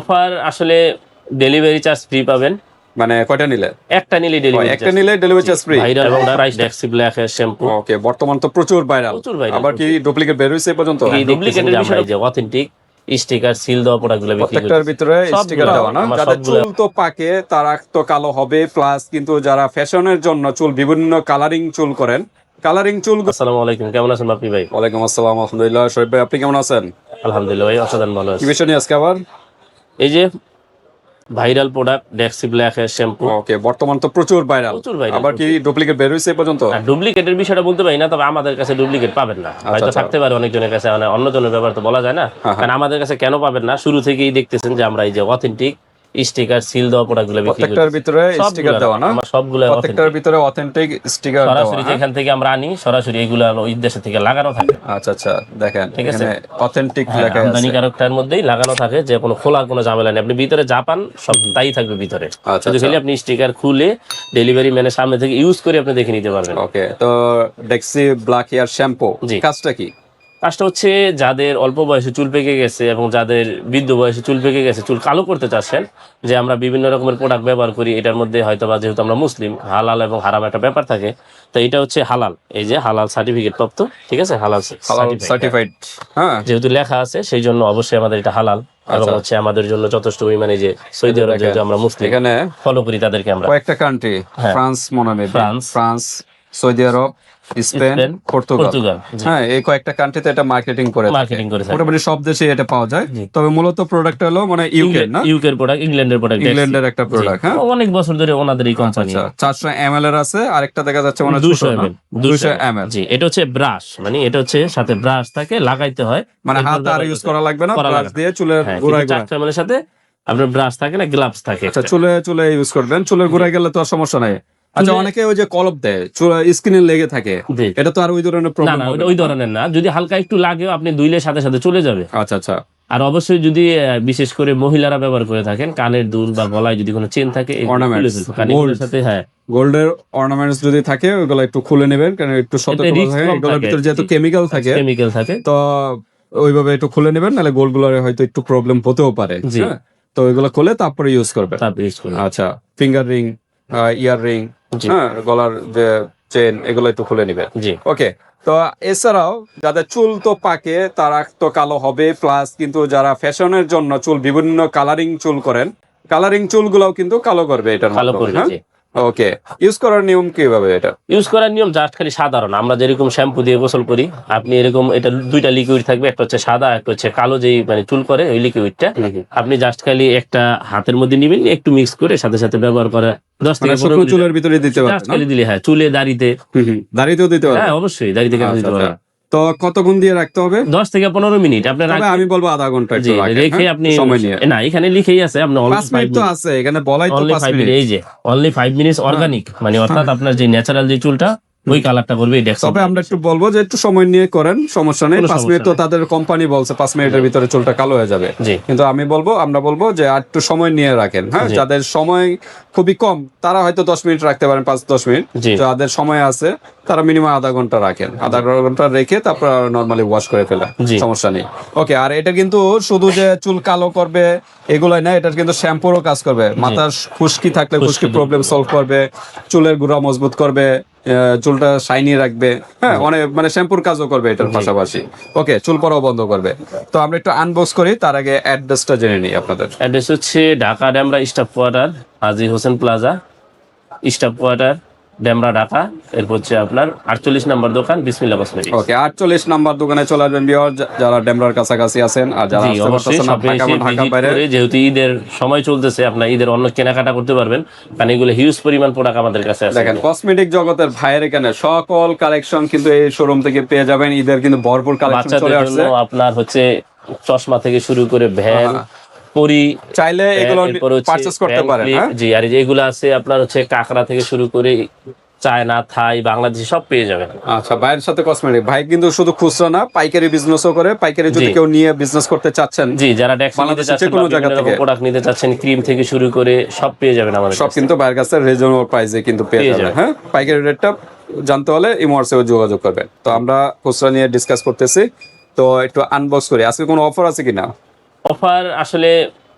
Offer আসলে delivery charge free পাবেন। মানে কয়টা নিলে? একটা নিলে ডেলিভারি চার্জ ফ্রি। ভাইরাল এবং প্রাইস ডেক্সি ব্ল্যাক এর শ্যাম্পু। ওকে, বর্তমান তো প্রচুর ভাইরাল। আবার কি ডুপ্লিকেট বের হইছে পর্যন্ত? ডুপ্লিকেটের বিষয় যে অথেন্টিক স্টিকার সিল দেওয়া প্রোডাক্টগুলো বিক্রি করি। প্রত্যেকটার ভিতরে স্টিকার দেওয়া না? যাদের চুল তো পাকে তারা তো কালো হবে, প্লাস কিন্তু যারা ফ্যাশনের জন্য চুল বিভিন্ন কালারিং চুল করেন, কালারিং চুল। আসসালামু আলাইকুম, কেমন আছেন বাপি ভাই? ওয়ালাইকুম আসসালাম, আলহামদুলিল্লাহ। শরীফ ভাই আপনি কেমন আছেন? আলহামদুলিল্লাহ ভাই, অসাধারণ ভালো আছি। কি বিষয় নিয়ে আজকে আবার? এই যে ভাইরাল প্রোডাক্ট ডেক্সি ব্ল্যাক এর শ্যাম্পু। ওকে, বর্তমান তো প্রচুর ভাইরাল। আবার কি ডুপ্লিকেট বের হইছে পর্যন্ত? ডুপ্লিকেটের বিষয়টা বলতে পারি না, তবে আমাদের কাছে ডুপ্লিকেট পাবেন না। হয়তো থাকতে পারে অনেকজনের কাছে, মানে অন্যজনের ব্যাপার তো বলা যায় না। কারণ আমাদের কাছে কেন পাবেন না, শুরু থেকেই দেখতেছেন যে আমরা এই যে অথেন্টিক স্টিকার সিল দেওয়া প্রোডাক্টগুলো বিক্রি করি। প্রত্যেকটার ভিতরে স্টিকার দেওয়া না? আমরা সবগুলো প্রত্যেকটার ভিতরে অথেন্টিক স্টিকার দেওয়া। সরাসরি যেখান থেকে আমরা আনি, সরাসরি এগুলো ওই দেশে থেকে লাগানো থাকে। আচ্ছা আচ্ছা, দেখেন ঠিক আছে, এখানে অথেন্টিক লেখা আছে। আমদানিকারকটার মধ্যেই লাগানো থাকে, যে কোনো খোলার কোনো ঝামেলা নেই। আপনি ভিতরে যা পান সব তাই থাকবে ভিতরে। শুধু খালি আপনি স্টিকার খুলে ডেলিভারি ম্যানের সামনে থেকে ইউজ করে আপনি দেখে নিতে পারবেন। ওকে, তো ডেক্সি ব্ল্যাক হেয়ার শ্যাম্পু কাজটা কি? কাজটা হচ্ছে যাদের অল্প বয়সে চুল পেকে গেছে এবং যাদের বৃদ্ধ বয়সে চুল পেকে গেছে, চুল কালো করতে চাচ্ছেন, যে আমরা বিভিন্ন রকমের প্রোডাক্ট ব্যবহার করি, এটার মধ্যে হয়তো বা যেহেতু আমরা মুসলিম, হালাল এবং হারাম একটা ব্যাপার থাকে, তো এটা হচ্ছে হালাল, এই যে হালাল সার্টিফিকেট প্রাপ্ত, ঠিক আছে, হালাল সার্টিফাইড। হ্যাঁ, যেহেতু লেখা আছে সেই জন্য অবশ্যই আমাদের এটা হালাল, এবং হচ্ছে আমাদের জন্য যথেষ্ট পরিমাণে, যে সৌদি আরব যেহেতু আমরা মুসলিম, এখানে ফলো করি তাদেরকে আমরা। কয়েকটা কান্ট্রি, ফ্রান্স মনে হয়, ফ্রান্স, সৌদি আরব, স্পেন, পর্তুগাল, হ্যাঁ, এই কয়েকটা কান্ট্রিতে এটা মার্কেটিং করে মোটামুটি সব দেশে এটা পাওয়া যায়। তবে মূলত প্রোডাক্ট হলো মানে ইউকে না, ইউকের প্রোডাক্ট, ইংল্যান্ডের একটা প্রোডাক্ট। হ্যাঁ, অনেক বছর ধরে ওনাদের এই কোম্পানি। 400 ml এর আছে, আরেকটা দেখা যাচ্ছে মানে 200 ml। জি, এটা হচ্ছে ব্রাশ, মানে এটা হচ্ছে সাথে ব্রাশ থাকে, লাগাইতে হয়, মানে হাত আর ইউজ করা লাগবে না, ব্রাশ দিয়ে চুলের গোড়ায় 400 ml এর সাথে আপনার ব্রাশ থাকে না, গ্লাভস থাকে। আচ্ছা, চুলে ইউজ করবেন, চুলের গোড়ায় গেলে তো আর সমস্যা নাই। আচ্ছা, অনেকে ওই যে কলপ দেয়, স্কিনে লেগে থাকে, এটা তো আর ওই ধরনের প্রবলেম না, ওই ধরনের না। যদি হালকা একটু লাগেও আপনি ধুইলে সাথে সাথে চলে যাবে। আচ্ছা আচ্ছা। আর অবশ্যই যদি বিশেষ করে মহিলারা ব্যবহার করে থাকেন, কানের দুল বা গলায় যদি কোনো চেন থাকে, অর্নামেন্টস সাথে, হ্যাঁ, গোল্ডের অর্নামেন্টস যদি থাকে ওগুলো একটু খুলে নেবেন, কারণ একটু সতর্ক থাকে, এগুলোর ভিতরে যেহেতু কেমিক্যাল থাকে, তো ওইভাবে একটু খুলে নেবেন, নাহলে গোল্ড গুলোর হয়তো একটু প্রবলেম হতেও পারে। তো ওইগুলো খুলে তারপরে ইউজ করবেন। আচ্ছা, ফিঙ্গার রিং, ইয়ার রিং, হ্যাঁ, গলার যে চেন, এগুলো একটু খুলে নিবেন। ওকে, তো এছাড়াও যাদের চুল তো পাকে তারা তো কালো হবে, প্লাস কিন্তু যারা ফ্যাশনের জন্য চুল বিভিন্ন কালারিং চুল করেন, কালারিং চুলগুলোও কিন্তু কালো করবে এটার মাধ্যমে। ওকে, ইউজ করার নিয়ম কিভাবে? এটা ইউজ করার নিয়ম জাস্ট খালি সাধারণ, আমরা যেরকম শ্যাম্পু দিয়ে গোসল করি, আপনি এরকম, এটা দুইটা লিকুইড থাকবে, একটা হচ্ছে সাদা, একটা হচ্ছে কালো, যেই মানে চুল করে ওই লিকুইডটা আপনি জাস্ট খালি একটা হাতের মধ্যে নিবেন, একটু মিক্স করে সাথে সাথে ব্যবহার করে 10 থেকে 15 মিনিট চুলের ভিতরে দিতে পারবেন। জাস্ট খালি দিলে, হ্যাঁ, চুলে, দাড়িতেও দিতে পারবেন। হ্যাঁ, অবশ্যই দাড়িতে দিতে পারবেন। তো কতক্ষণ দিয়ে রাখতে হবে? 10 থেকে 15 মিনিট আপনার, আমি বলবো আধা ঘন্টা রেখে আপনি সময় নিয়ে। না, এখানে লিখেই আছে আপনি 5 মিনিট তো আছে, এখানে বলাই তো 5 মিনিট। এই যে অনলি 5 মিনিটস অর্গানিক, মানে অর্থাৎ আপনার যে ন্যাচারাল যে চুলটা ওই কালারটা করবে। তবে আমরা একটু বলবো যে একটু সময় নিয়ে করেন, সমস্যা নেই। 5 মিনিট তো তাদের কোম্পানি বলছে 5 মিনিটের ভিতরে চুলটা কালো হয়ে যাবে, কিন্তু আমরা বলবো যে আর একটু সময় নিয়ে রাখেন। হ্যাঁ, যাদের সময় খুবই কম তারা হয়তো 10 মিনিট রাখতে পারেন, 5-10 মিনিট। যাদের সময় আছে তারা মিনিমাম আধা ঘন্টা রাখেন, আধা ঘন্টা রেখে তারপর নর্মালি ওয়াশ করে ফেলা, সমস্যা নেই। ওকে, আর এটা কিন্তু শুধু যে চুল কালো করবে এগুলাই না, এটা কিন্তু শ্যাম্পুরও কাজ করবে। মাথার খুশকি থাকলে খুশকি প্রবলেম সলভ করবে, চুলের গুঁড়া মজবুত করবে, চুলটা শাইনি রাখবে, হ্যাঁ, অনেক মানে শ্যাম্পুর কাজও করবে এটার পাশাপাশি। ওকে, চুল পড়াও বন্ধ করবে। তো আমরা একটু আনবক্স করি, তার আগে অ্যাড্রেসটা জেনে নিই আপনাদের। অ্যাড্রেস হচ্ছে Dhaka Demra staff quarter, Haji Hossain plaza, staff quarter, Demra, Dhaka. এরপর হচ্ছে আপনার 48 নম্বর দোকান, বিসমিল্লাহ কসমেটিক্স। ওকে, 48 নম্বর দোকানে চলে আসবেন ভিউয়ার, যারা ডেমরার কাছাকাছি আছেন। আর যারা ঢাকা বাইরে, যেহেতু ঈদের সময় চলতেছে, আপনার ঈদের অন্য কেনাকাটা করতে পারবেন, কারণ এগুলো হিউজ পরিমাণ প্রোডাক্ট আমাদের কাছে আছে। দেখেন, কসমেটিক জগতের ভাইয়ের এখানে সকল কালেকশন কিন্তু এই শোরুম থেকে পেয়ে যাবেন। ঈদের কিন্তু ভরপুর কালেকশন চলে আসছে। আপনার হচ্ছে চশমা থেকে শুরু করে ভ্যান, চাইলে এগুলো পারচেজ করতে পারেন। জি, আর এগুলো আছে আপনার হচ্ছে কাকড়া থেকে শুরু করে চায়না, থাই, বাংলাদেশি সব পেয়ে যাবেন। আচ্ছা, ভাইয়ের সাথে কসমেটিক ভাই কিন্তু শুধু খুচরা না, পাইকারি বিজনেসও করে। পাইকারি যদি কেউ নিয়ে বিজনেস করতে চাচ্ছেন, জি, যারা কোনো জায়গা থেকে প্রোডাক্ট নিতে চাচ্ছেন, ক্রিম থেকে শুরু করে সব পেয়ে যাবেন আমাদের সব, কিন্তু ভাইয়ের কাছে রিজনেবল প্রাইসে কিন্তু পেয়ে যাবেন। হ্যাঁ, পাইকারি রেটটা জানতে হলে ইমোয়ার্সে যোগাযোগ করবেন। তো আমরা খুচরা নিয়ে ডিসকাস করতেছি, তো একটু আনবক্স করি। আজকে কোনো অফার আছে কিনা? অফার আসলে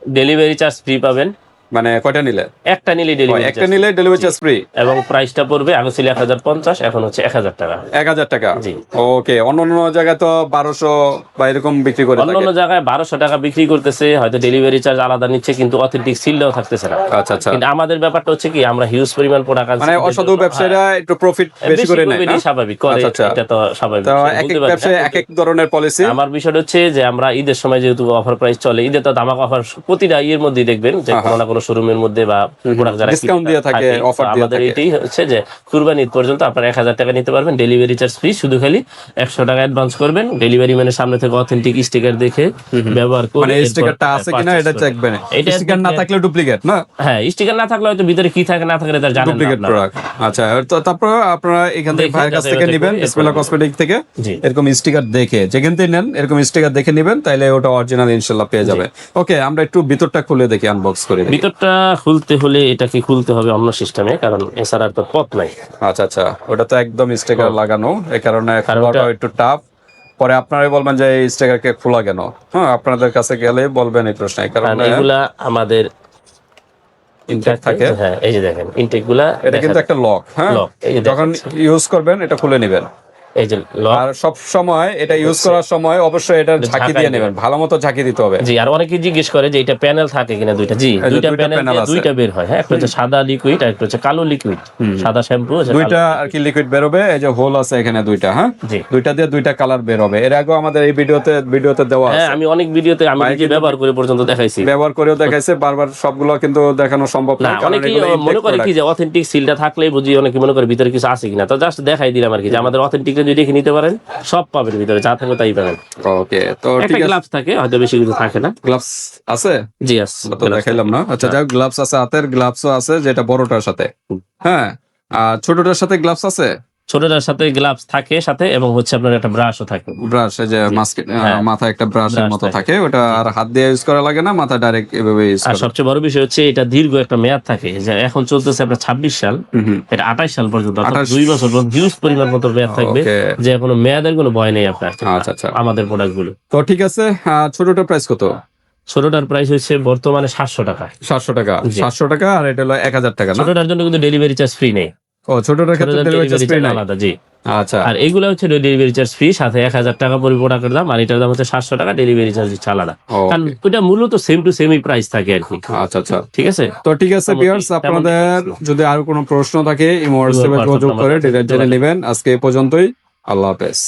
ডেলিভারি চার্জ ফ্রি পাবেন, মানে কয়টা নিলে? একটা নিলে ও, ডেলিভারি একটা নিলে ডেলিভারি চার্জ ফ্রি। এবং প্রাইসটা পড়বে আগে ছিল 1050, এখন হচ্ছে 1000 টাকা। 1000 টাকা। জি। ওকে, অন্য অন্য জায়গায় তো 1200 বা এরকম বিক্রি করে থাকে। অন্য জায়গায় 1200 টাকা বিক্রি করতেছে, হয়তো ডেলিভারি চার্জ আলাদা নিচ্ছে, কিন্তু অথেন্টিক সিলটাও থাকতেছে না। আচ্ছা আচ্ছা। কিন্তু আমাদের ব্যাপারটা হচ্ছে কি, আমরা হিউজ পরিমাণ প্রোডাক্ট মানে অসাধু ব্যবসায়ীরা একটু প্রফিট বেশি করে নেয় না? স্বাভাবিক করে, আচ্ছা, আচ্ছা। এটা তো স্বাভাবিক। তো বিষয়, এক এক বুঝতে পারছি। ব্যবসায় এক এক ধরনের পলিসি। আমার বিষয়টা হচ্ছে যে আমরা ঈদের সময় যেহেতু অফার প্রাইস চলে, ঈদে তো ধামাকা অফার প্রতিটা ইয়ের মধ্যেই দেখবেন যে কোনো না কোনো শোরুমের মধ্যে বা প্রোডাক্ট যারা ডিসকাউন্ট দিয়ে থাকে, অফার দিয়ে আমাদের থাকে। এটাই হচ্ছে যে কুরবানি ঈদ পর্যন্ত আপনারা 1000 টাকা নিতে পারবেন, ডেলিভারি চার্জ ফ্রি। শুধু খালি 100 টাকা অ্যাডভান্স করবেন, ডেলিভারি ম্যানের সামনে থেকে অথেন্টিক স্টিকার দেখে ব্যবহার করে, মানে স্টিকারটা আছে কিনা এটা দেখবেন। স্টিকার না থাকলে ডুপ্লিকেট না? হ্যাঁ, স্টিকার না থাকলে হয়তো ভিতরে কি থাকে না থাকে তার জানেন না ডুপ্লিকেট আপনারা। প্রোডাক্ট। আচ্ছা, তো তারপর আপনারা এখান থেকে ভাইয়ের কাছ থেকে নেবেন, বিসমিল্লাহ কসমেটিক থেকে জি। এরকম স্টিকার দেখে, যেখান থেকে নেন এরকম স্টিকার দেখে নেবেন, তাইলে ওটা অরিজিনাল ইনশাআল্লাহ পেয়ে যাবে। ওকে, আমরা একটু ভিতরটা খুলে দেখি, আনবক্স করে দেখি। ভিতরটা খুলতে হলে এটাকে খুলতে হবে অন্য সিস্টেমে, কারণ এছাড়া আর তো পথ নাই। আচ্ছা আচ্ছা, ওটা তো একদম স্টিকার লাগানো, এই কারণে খোলাটা একটু টাফ। পরে আপনারাই বলবেন যে এই স্টিকারকে খোলা কেন। হ্যাঁ, আপনাদের কাছে গেলে বলবেন এই প্রশ্ন, এই কারণ কারণে এগুলা আমাদের ইনটেক থাকে। হ্যাঁ, এই যে দেখেন ইনটেক গুলা, এটা কিন্তু একটা লক। হ্যাঁ, লক, এই যে যখন ইউজ করবেন এটা খুলে নেবেন। এই যে লক। আর সব সময় এটা ইউজ করার সময় অবশ্যই এটা ঝাঁকি দিয়ে নেবেন, ভালো মতো ঝাঁকি দিতে হবে। জি, আর অনেকে জিজ্ঞেস করে যে এটা প্যানেল থাকে কিনা দুইটা। জি, দুইটা প্যানেল, দুইটা বের হয়। হ্যাঁ, একটা হচ্ছে সাদা লিকুইড আর একটা হচ্ছে কালো লিকুইড। সাদা শ্যাম্পু, দুইটা আর কি লিকুইড বের হবে, এই যে হোল আছে এখানে দুইটা। হ্যাঁ, জি, দুইটা দিয়ে দুইটা কালার বের হবে। এর আগে আমাদের এই ভিডিওতে দেওয়া আছে। হ্যাঁ, আমি অনেক ভিডিওতে আমি নিজে ব্যবহার করে পর্যন্ত দেখাইছি, ব্যবহার করেও দেখাইছে। বারবার সবগুলো কিন্তু দেখানো সম্ভব না। না, কারণ অনেকেই এগুলো মনে intake করে কি product। যে অথেন্টিক সিলটা থাকলেই বুঝি, অনেকে মনে করে ভিতরে কিছু আছে কিনা। তো জাস্ট দেখাই দিলাম আর কি, যে আমাদের অথেন্টিকটা যদি দেখে নিতে পারেন, সব পাবেন ভিতরে, যা থাকবে তাই পাবেন। ওকে, তো একটা ঠিক আছে। গ্লাভস থাকে, হয়তো বেশি কিছু থাকে না। গ্লাভস আছে? জি, আছে। তো দেখাইলাম না। আচ্ছা, যাই হোক, গ্লাভস আছে, হাতের গ্লাভসও আছে, যেটা বড়টার সাথে। হ্যাঁ, আর ছোটটার সাথে গ্লাভস আছে। ছোটটার সাথে গ্লাভস থাকে সাথে, এবং হচ্ছে আপনার একটা ব্রাশও থাকে। ব্রাশ, এই যে মাথায় একটা ব্রাশের ব্রাশ মতো থাকে। থাকে, ওটা আর হাত দিয়ে ইউজ করা লাগে না, মাথা ডাইরেক্ট এভাবে ইউজ আর করা। সবচেয়ে বড় বিষয় হচ্ছে এটা দীর্ঘ একটা মেয়াদ থাকে, যে এখন চলতেছে আপনার 26 সাল, এটা 28 সাল পর্যন্ত, অর্থাৎ 2 বছর পর্যন্ত হিউজ পরিমাণ মতো মেয়াদ থাকবে, Okay. যে কোনো মেয়াদের কোনো ভয় নেই আপনার। আচ্ছা আচ্ছা, আমাদের প্রোডাক্ট গুলো। তো ঠিক আছে। ছোটটার প্রাইস কত? ছোটটার প্রাইস হচ্ছে বর্তমানে 700 টাকা। 700 টাকা। জি। 700 টাকা, আর এটা হলো 1000 টাকা না? ছোটটার জন্য কিন্তু ডেলিভারি চার্জ ফ্রি নেই। ও, ছোটটার ক্ষেত্রে ছোটটার delivery charge delivery free charge নাই? আলাদা। জি। আচ্ছা, আর এগুলো হচ্ছে ডেলিভারি চার্জ ফ্রি, সাথে 1000 টাকা পরে প্রোডাক্টের দাম, আর এটার দাম হচ্ছে 700 টাকা, ডেলিভারি চার্জ আলাদা। Okay. কারণ ওটা মূলত সেম টু সেমই প্রাইস থাকে আর কি। আচ্ছা আচ্ছা, ঠিক আছে। তো ঠিক আছে ভিউয়ার্স, তেমন আপনাদের যদি আরো কোনো প্রশ্ন থাকে এই হোয়াটসঅ্যাপে WhatsApp যোগাযোগ করে নাম্বার ডিটেইলস জেনে নেবেন। আজকে এই পর্যন্তই, আল্লাহ হাফেজ।